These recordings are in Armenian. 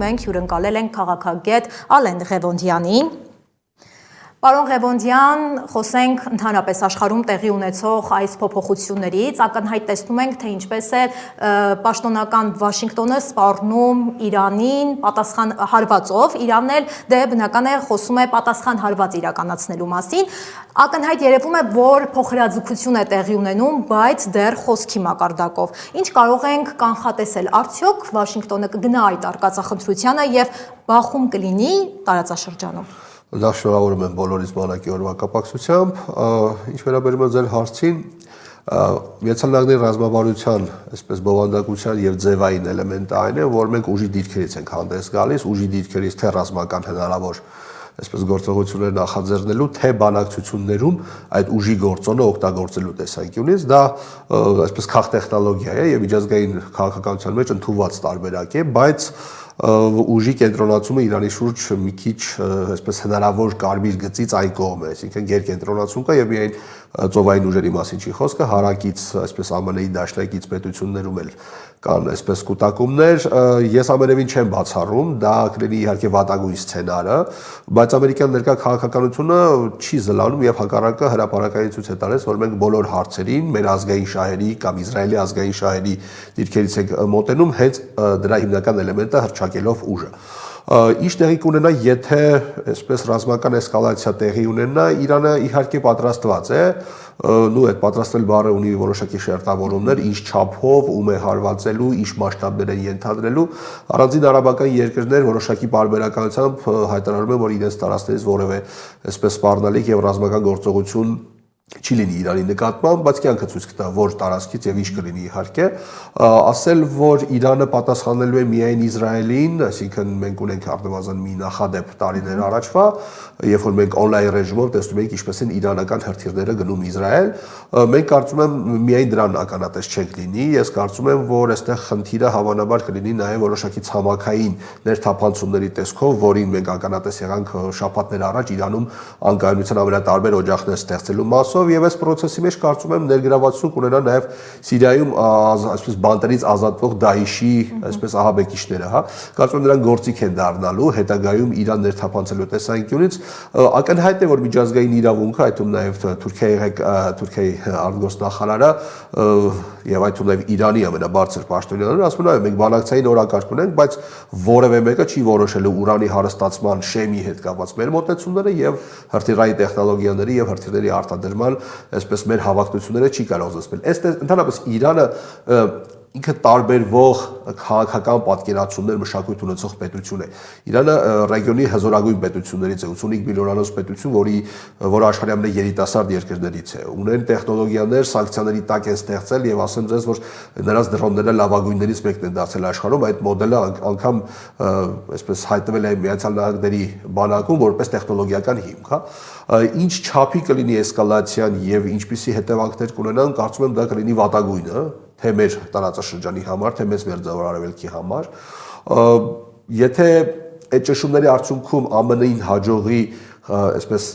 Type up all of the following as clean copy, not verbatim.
մենք հյուրընկալել ենք քաղաքագետ Ալեն Ղևոնդյանին։ Պարոն Ղևոնդյան, խոսենք ընդհանրապես աշխարհում տեղի ունեցող այս փոփոխություններից, ակնհայտ տեսնում ենք, թե ինչպես է պաշտոնական Վաշինգտոնը սպառնում Իրանին պատասխան հարվածով, Իրանն էլ դե բնական է խոսում է պատասխան հարված իրականացնելու մասին, ակնհայտ երևում է, որ փոխհրաձգություն է տեղի ունենում, բայց դեռ խոսքի մակարդակով։ Ինչ կարող ենք կանխատեսել, արդյոք Վաշինգտոնը կգնա այդ արկածախնդրությանը եւ բախում կլինի տարածաշրջանում։ Նախ շնորհավորում եմ բոլորիս բանակի օրվա կապակցությամբ, ինչ վերաբերում է ձեր հարցին, Միացյալ Նահանգների ռազմավարության, այսպես բովանդակության եւ ձևային էլեմենտը այն է, որ մենք ուժի դիրքերից ենք հանդես գալիս, ուժի դիրքերից թե ռազմական հնարավոր այսպես գործողություններ նախաձեռնելու, թե բանակցություններում այդ ուժի գործոնը օգտագործելու տեսանկյունից, դա այսպես քաղտեխնոլոգիա է եւ միջազգային քաղաքականության մեջ ընդունված տարբերակ է, բայց ուժի կենտրոնացումը Իրանի շուրջ մի քիչ այսպես հնարավոր կարմիր գծից այն կողմ է, այսինքն գերկենտրոնացում կա եւ միայն ծովային ուժերի մասին չի խոսքը, հարակից այսպես ԱՄՆ-ի դաշնակից պետություններում էլ կան այսպես կուտակումներ, ես ամենևին չեմ բացառում, դա կլինի իհարկե վատագույն սցենարը, բայց ամերիկյան ներկա քաղաքականությունը չի զլանում եւ հակառակը հրապարակային ցույց է տալիս, որ մենք բոլոր հարցերին մեր ազգային շահերի կամ Իսրայելի ազգային շահերի դիրքերից ենք մոտենում հենց դրա հիմնական էլեմենտը հռչակելով ուժը։ Ինչ տեղի կունենա, եթե այսպես ռազմական էսկալացիա տեղի ունենա, Իրանը իհարկե պատրաստված է, այդ պատրաստել բառը ունի որոշակի շերտավորումներ, ինչ չափով, ում է հարվածելու, ինչ մասշտաբներ են ենթադրելու, առանձին արաբական երկրներ որոշակի պարբերականությամբ հայտարարում են, որ իրենց տարածքներից որևէ այսպես սպառնալիք եւ ռազմական գործողություն չի լինի Իրանի նկատմամբ, բայց կյանքը ցույց կտա, որ տարածքից եւ ինչ կլինի իհարկե, ասել, որ Իրանը պատասխանելու է միայն Իսրայելին, այսինքն մենք ունենք առնվազն մի նախադեպ տարիներ առաջվա, երբ որ մենք on-line ռեժիմով տեսնում ենք ինչպես են իրանական հրթիռները գնում Իսրայել, մենք կարծում եմ միայն դրան ականատես չենք լինի, ես կարծում եմ, որ այստեղ խնդիրը հավանաբար կլինի նաեւ որոշակի ցամաքային ներթափանցումների տեսքով, որին մենք ականատես եղանք շաբաթներ առաջ Իրանում անկայունության ամենատարբեր օջախներ ստեղծելու մասով եւ այս process-ի մեջ կարծում եմ ներգրավվածություն կունենա նաեւ Սիրիայում այսպես բանտերից ազատվող Դաիշի այսպես ահաբեկիչները, հա, կարծում եմ նրանք գործիք են դառնալու հետագայում Իրան ներթափանցելու տեսանկյունից, ակնհայտ է, որ միջազգային իրավունքը, այդ թվում նաեւ Թուրքիայի արտգործնախարարը եւ այդ թվում նաեւ Իրանի ամենաբարձր պաշտոնյաները ասում են, մենք բանակցային օրակարգ ունենք, բայց որևէ մեկը չի որոշելու ուրանի հարստացման շեմի հետ կապված մեր մոտեցումները եւ հրթիռային տեխնոլոգիաների եւ հրթիռների արտադրման այսպես մեր հավակնությունները չի կարող զսպել։ Ընդհանրապես Իրանը ինքը տարբերվող քաղաքական պատկերացումներ մշակույթ ունեցող պետություն է։ Իրանը ռեգիոնի հզորագույն պետություններից է, 85 միլիոնանոց պետություն, որը աշխարհի ամենաերիտասարդ երկրներից է։ Ունեն տեխնոլոգիաներ, սանկցիաների տակ են ստեղծել եւ ասեմ ձեզ, որ նրանց դրոնները լավագույններից մեկն են դարձել աշխարհում, այդ մոդելը անգամ այսպես հայտնվել է Միացյալ Նահանգների բանակում որպես տեխնոլոգիական հիմք, հա։ Ինչ չափի կլինի էսկալացիան եւ ինչպիսի հետևանքներ կունենան, կարծում եմ դա կլինի վատագույնը, թե մեր տարածաշրջանի համար, թե մեծ մերձավոր արևելքի համար, եթե այդ ճնշումների արդյունքում ԱՄՆ-ին հաջողի այսպես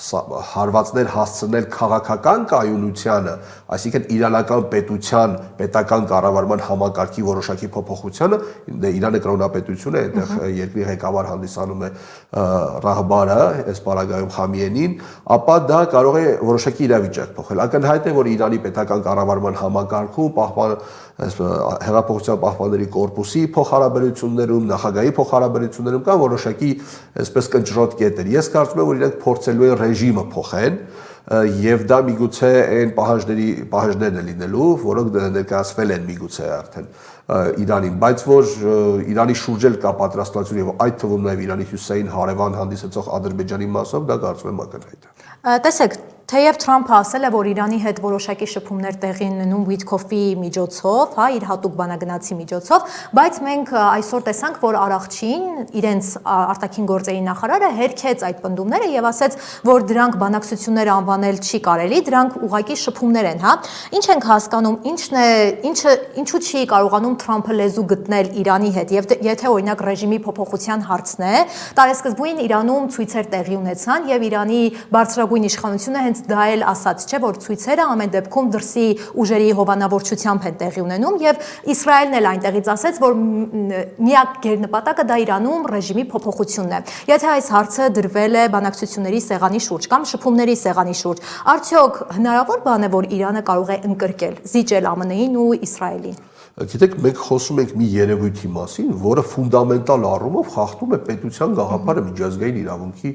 հարվածներ հասցնել քաղաքական կայունությանը, այսինքն իրանական պետության պետական կառավարման համակարգի որոշակի փոփոխությանը, Իրանը կրոնապետություն է, այնտեղ երկրի ղեկավար հանդիսանում է ռահբարը, այս պարագայում Խամիենին, ապա դա կարող է որոշակի իրավիճակ փոխել։ Ակնհայտ է, որ Իրանի պետական կառավարման համակարգում հեղափոխության պահպանների կորպուսի փոխհարաբերություններում, նախագահի փոխհարաբերություններում կան որոշակի այսպես կնճռոտ կետեր։ Ես կարծում եմ, որ իրենք փորձելու են ռեժիմը փոխեն եւ դա միգուցե այն պահանջներն է լինելու, որոնք ներկայացվել են միգուցե արդեն Իրանին, բայց որ Իրանի շուրջ էլ կա պատրաստվածություն եւ այդ թվում նաեւ Իրանի հյուսիսային հարևան հանդիսացող Ադրբեջանի մասով դա կարծում եմ ակնհայտ է։ Տեսեք, թեև Թրամփը ասել է, որ Իրանի հետ որոշակի շփումներ տեղի ունենում Վիթքոֆի միջոցով, հա, իր հատուկ բանագնացի միջոցով, բայց մենք այսօր տեսանք, որ Արաղչին իրենց արտաքին գործերի նախարարը հերքեց այդ պնդումները եւ ասաց, որ դրանք բանակցություններ անվանել չի կարելի, դրանք ուղղակի շփումներ են, հա։ Ինչ ենք հասկանում, ինչու չի կարողանում Թրամփը լեզու գտնել Իրանի հետ եւ եթե օրինակ ռեժիմի փոփոխության հարցն է, տարեսկզբույն Իրանում ցույցեր տեղի ունեցան եւ Իրանի բարձրագույն իշխանությունը հենց դա էլ ասած չէ, որ ցույցերը ամեն դեպքում դրսի ուժերի հովանավորչությամբ են տեղի ունենում եւ Իսրայելն էլ այնտեղից ասեց, որ միակ գերնպատակը դա Իրանում ռեժիմի փոփոխությունն է։ Եթե այս հարցը դրվել է բանակցությունների սեղանի շուրջ կամ շփումների սեղանի շուրջ, արդյոք հնարավոր բան է, որ Իրանը կարող է ընկրկել, զիջել ԱՄՆ-ին ու Իսրայելին։ Գիտեք, մենք խոսում ենք մի երևույթի մասին, որը ֆունդամենտալ առումով խախտում է պետության գաղափարը միջազգային իրավունքի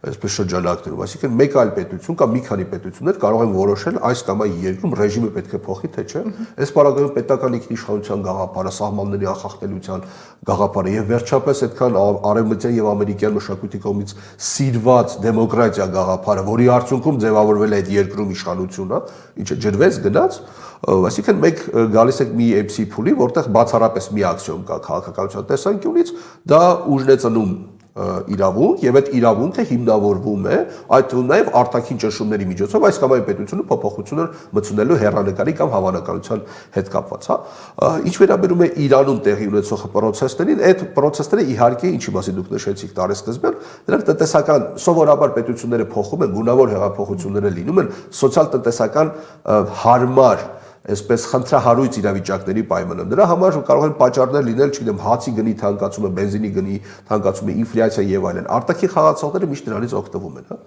այսպես շրջանակներում, այսինքն մեկ այլ պետություն կամ մի քանի պետություններ կարող են որոշել այս կամ այն երկրում ռեժիմը պետք է փոխի, թե չէ։ Այս պարագայում պետական ինքնիշխանության գաղափարը, սահմանների անխախտելիության գաղափարը եւ վերջապես այդքան արևմտյան եւ ամերիկյան մշակույթի կողմից սիրված դեմոկրատիա գաղափարը, որի արդյունքում ձևավորվել է այդ երկրում իշխանությունը, ինչը ջրվեց, գնաց, այսինքն մենք գալիս ենք մի էպսի փուլի, որտեղ բացառապես մի ակսիոմ կա քաղաքականության տեսանկյունից, դա ուժն է ծնում իրավունք եւ այդ իրավունքը հիմնավորվում է այդ թվում նաեւ արտաքին ճնշումների միջոցով այս կամ այն պետությունը փոփոխություններ մտցնելու հեռանկարի կամ հավանականության հետ կապված, հա։ Ինչ վերաբերում է Իրանում տեղի ունեցող process-ներին, այդ process-ները իհարկե ինչի մասին դուք նշեցիք տարեսկզբյան, դրանք տնտեսական սովորաբար պետությունները փոխում են, գունավոր հեղափոխությունները լինում են սոցիալ-տնտեսական հարմար այսպես խնդրահարույց իրավիճակների պայմաններում։ Դրա համար կարող են պատճառներ լինել, չգիտեմ, հացի գնի թանկացումը, բենզինի գնի թանկացումը, ինֆլյացիա եւ այլն։ Արտաքին խաղացողները միշտ դրանից օգտվում են, հա։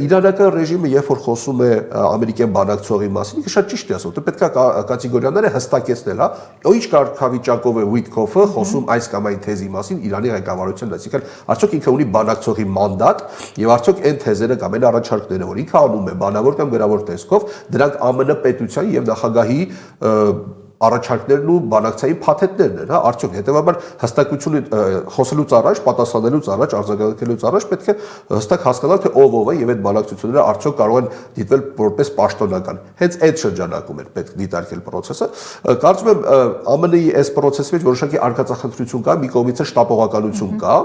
Իրանական ռեժիմը, երբ որ խոսում է ամերիկյան բանակցողի մասին, ինքը շատ ճիշտ է ասում, դե պետք է կատեգորիաները հստակեցնել, հա։ Ինչ կարգավիճակով է Ուիտկոֆը խոսում այս կամ այն թեզի մասին Իրանի ղեկավարության, այսինքն արդյոք ինքը ունի բանակցողի մանդատ եւ արդյոք այն թեզերը կամ այն առաջարկները, որ ինքը անում է բանավոր կամ գրավոր տեսքով, դրանք ԱՄՆ պետության եւ նախագահի առաջարկներն ու բանակցային փաթեթներն են, հա, արդյոք հետեւաբար հստակություն խոսելուց առաջ, պատասխանելուց առաջ, արձագանքելուց առաջ պետք է հստակ հասկանալ, թե ով է եւ այդ բանակցությունները արդյոք կարող են դիտվել որպես պաշտոնական։ Հենց այդ շրջանակում է պետք դիտարկել process-ը։ Կարծում եմ ԱՄՆ-ի այս process-ի մեջ որոշակի արկածախնդրություն կա, մի կողմից է շտապողականություն կա։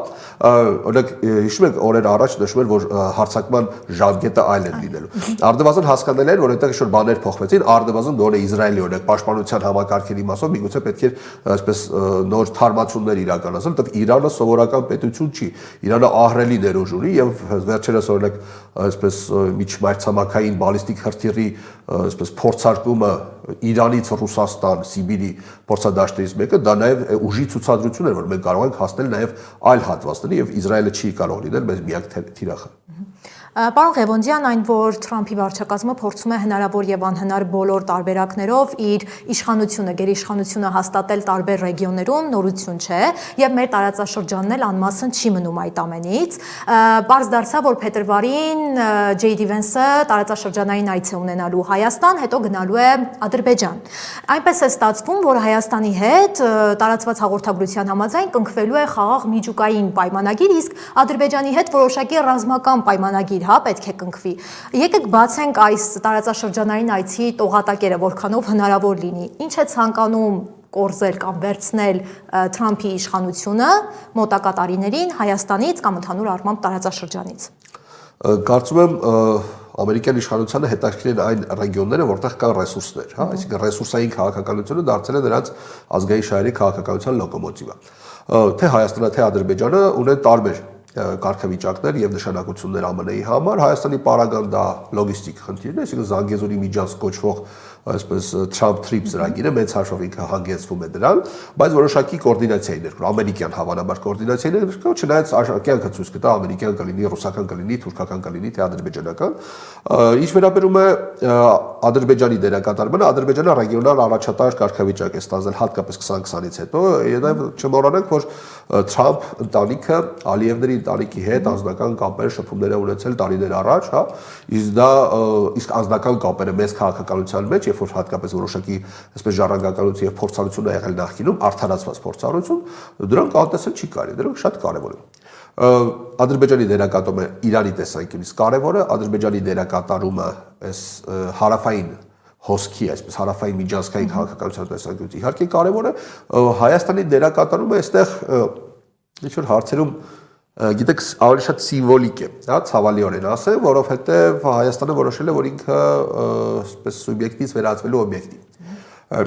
Օրինակ հիշում եք օրեր առաջ նշվում էր, որ հարձակման ժամկետը այլ է լինելու։ Արդյունավետ հասկանալի էր, որ այդտեղ ինչ-որ բաներ փոխվեցին, արդյունավետ գոնե Իսրայելի օրինակ պաշտպանության համակարգերի մասով միգուցե պետք է այսպես նոր թարմացումներ իրականացնել, դեռ Իրանը սովորական պետություն չի։ Իրանը ահռելի ներուժ ունի եւ վերջերս օրինակ այսպես միջմայրցամաքային բալիստիկ հրթիռի այսպես փորձարկումը Իրանից Ռուսաստան, Սիբիրի փորձադաշտերից մեկը դա նաեւ ուժի ցուցադրություն էր, որ մենք կարող ենք հասնել նաեւ այլ հատվածների եւ Իսրայելը չի կարող լինել մեզ միակ թիրախը։ Պարոն Ղևոնդյան, այն որ Թրամփի վարչակազմը փորձում է հնարավոր եւ անհնար բոլոր տարբերակներով իր իշխանությունը, գերիշխանությունը հաստատել տարբեր ռեգիոներում, նորություն չէ, եւ մեր տարածաշրջանն էլ անմասն չի մնում այդ ամենից։ Պարզ դարձավ, որ փետրվարին Ջեյ Դի Վենսը տարածաշրջանային այց է ունենալու Հայաստան, հետո գնալու է Ադրբեջան։ Այնպես է ստացվում, որ Հայաստանի հետ տարածված հաղորդագրության համաձայն կնքվելու է խաղաղ միջուկային պայմանագիր, իսկ Ադրբեջանի հետ որոշակի ռազմական պայմանագիր, հա, պետք է կնքվի։ Եկեք բացենք այս տարածաշրջանային այցի տողատակերը, որքանով հնարավոր լինի։ Ինչ է ցանկանում կորզել կամ վերցնել Թրամփի իշխանությունը մոտակա տարիներին Հայաստանից կամ ընդհանուր առմամբ տարածաշրջանից։ Կարծում եմ ամերիկյան իշխանությանը հետաքրքիր են այն ռեգիոնները, որտեղ կան ռեսուրսներ, հա, այսինքն ռեսուրսային քաղաքականությունը դարձել է նրանց ազգային շահերի քաղաքականության լոկոմոտիվը։ Թե Հայաստանը, թե Ադրբեջանը ունեն տարբեր կարգավիճակներ եւ նշանակություններ ԱՄՆ-ի համար։ Հայաստանի պարագան դա լոգիստիկ խնդիրն է, այսինքն Զանգեզուրի միջանց կոչվող այսպես Trump Trip ծրագիրը մեծ հաշվով ինքը հանգեցվում է դրան, բայց որոշակի կոորդինացիայի ներքո, ամերիկյան հավանաբար կոորդինացիայի ներքո, չնայած կյանքը ցույց կտա ամերիկյան կլինի, ռուսական կլինի, թուրքական կլինի, թե ադրբեջանական։ Ինչ վերաբերում է Ադրբեջանի դերակատարմանը, Ադրբեջանը ռեգիոնալ առաջատար կարգավիճակ է ստանձնել հատկապես 2020-ից հետո, եւ չմոռանանք, որ Trump ընտանիքը Ալիևների ընտանիքի հետ անձնական կապեր, շփումներ է ունեցել տարիներ առաջ, հա, իսկ անձնական կապերը մեծ քաղաքականության մեջ, երբ որ հատկապես որոշակի այսպես ժառանգականություն եւ փորձառություն է եղել նախկինում, արդարացված փորձառություն, դրանք անտեսել չի կարելի, դրանք շատ կարեւոր են։ Ադրբեջանի դերակատարումը Իրանի տեսանկյունից կարևոր է, Ադրբեջանի դերակատարումը այս հարավային հոսքի, այսպես հարավային միջազգային քաղաքականության տեսանկյունից իհարկե կարևոր է, Հայաստանի դերակատարումը այստեղ ինչ որ հարցերում գիտեք ավելի շատ սիմվոլիկ է, հա, ցավալիորեն ասեմ, որովհետև Հայաստանը որոշել է, որ ինքը այսպես սուբյեկտից վերածվելու օբյեկտի։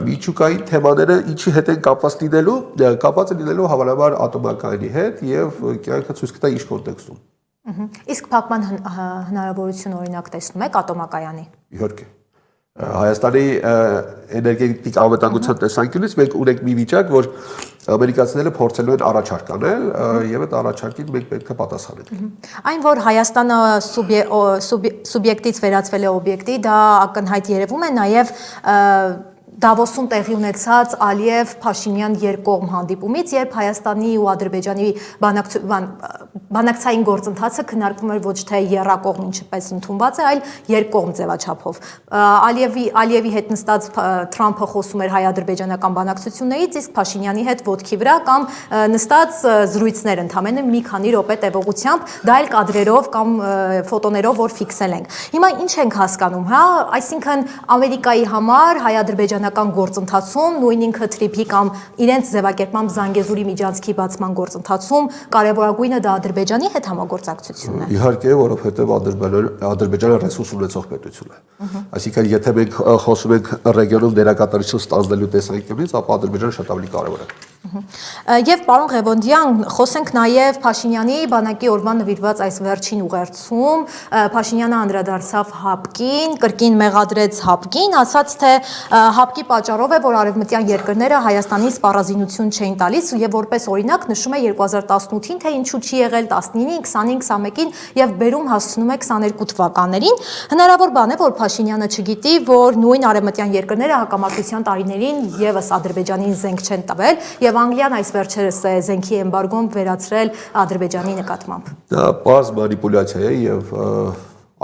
Միջուկային թեմաները ինչի հետ են կապված լինելու, կապված են լինելու հավանաբար ատոմակայանի հետ եւ կյանքը ցույց կտա ինչ կոնտեքստում։ Իսկ փակման հնարավորություն օրինակ տեսնում եք ատոմակայանի։ Իհարկե։ Հայաստանի էներգետիկ անվտանգության տեսանկյունից մենք ունենք մի վիճակ, որ ամերիկացիները փորձելու են առաջարկ անել եւ այդ առաջարկին մենք պետք է պատասխանենք։ Այն, որ Հայաստանը սուբյեկտից վերածվել է օբյեկտի, դա ակնհայտ երևում է նաեւ Դավոսում տեղի ունեցած Ալիև-Փաշինյան երկկողմ հանդիպումից, երբ Հայաստանի ու Ադրբեջանի բանակցային գործընթացը քննարկվում էր ոչ թե եռակողմ ինչպես ընդունված է, այլ երկկողմ ձևաչափով։ Ալիևի հետ նստած Թրամփը խոսում էր հայ-ադրբեջանական բանակցություններից, իսկ Փաշինյանի հետ ոտքի վրա կամ նստած զրույցներ ընդամենը մի քանի րոպե տևողությամբ, դա էլ կադրերով կամ ֆոտոներով, որ ֆիքսել ենք։ Հիմա ինչ ենք հասկանում, հա, այսինքն Ամերիկայի համար հայ-ադրբեջանական գործընթացում, նույն ինքը Թրիփի կամ իրենց ձևակերպմամբ Զանգեզուրի միջանցքի բացման գործընթացում կարևորագույնը դա Ադրբեջանի հետ համագործակցությունն է։ Իհարկե, որովհետև Ադրբեջանը ռեսուրս ունեցող պետություն է։ Այսինքն, եթե մենք խոսում ենք ռեգիոնում դերակատարություն ստանձնելու տեսանկյունից, ապա Ադրբեջանը շատ ավելի կարևոր է։ Եվ պարոն Ղևոնդյան, խոսենք նաև Փաշինյանի բանակի օրվան նվիրված այս վերջին ուղերձում, Փաշինյանը անդրադարձավ ՀԱՊԿ-ին, կրկին մեղադրեց ՀԱՊԿ-ին, ասաց, թե ՀԱՊԿ-ի պատճառով է, որ արևմտյան երկրները Հայաստանին սպառազինություն չէին տալիս եւ որպես օրինակ նշում է 2018-ին, թե ինչու չի եղել 19-ին, 20-ին, 21-ին եւ բերում հասցնում է 22 թվականներին։ Հնարավոր բան է, որ Փաշինյանը չգիտի, որ նույն արևմտյան երկրները հակամարտության տարիներին եւս Ադրբեջանին զենք չեն տվել եւ Անգլիան այս վերջերս է զենքի էմբարգոն վերացրել Ադրբեջանի նկատմամբ։ Դա բաց մանիպուլյացիա է եւ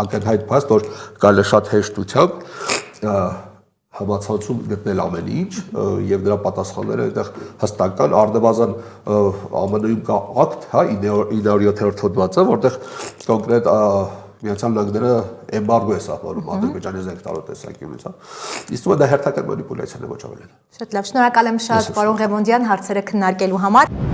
ակնհայտ փաստ, որ կարելի է շատ հեշտությամբ համացանցում գտնել ամեն ինչ եւ դրա պատասխանները այդտեղ հստական առնվազն ԱՄՆ-ում կա ակտ, հա 907-րդ հոդվածը, որտեղ կոնկրետ Միացյալ Նահանգները էմբարգո է սահմանում Ադրբեջանի զենք տալու տեսանկյունից, հա։ Իսկ դա հերթական մանիպուլյացիա է, ոչ ավելին։ Շատ լավ, շնորհակալ եմ շատ պարոն Ղևոնդյան հարցերը քննարկելու համար։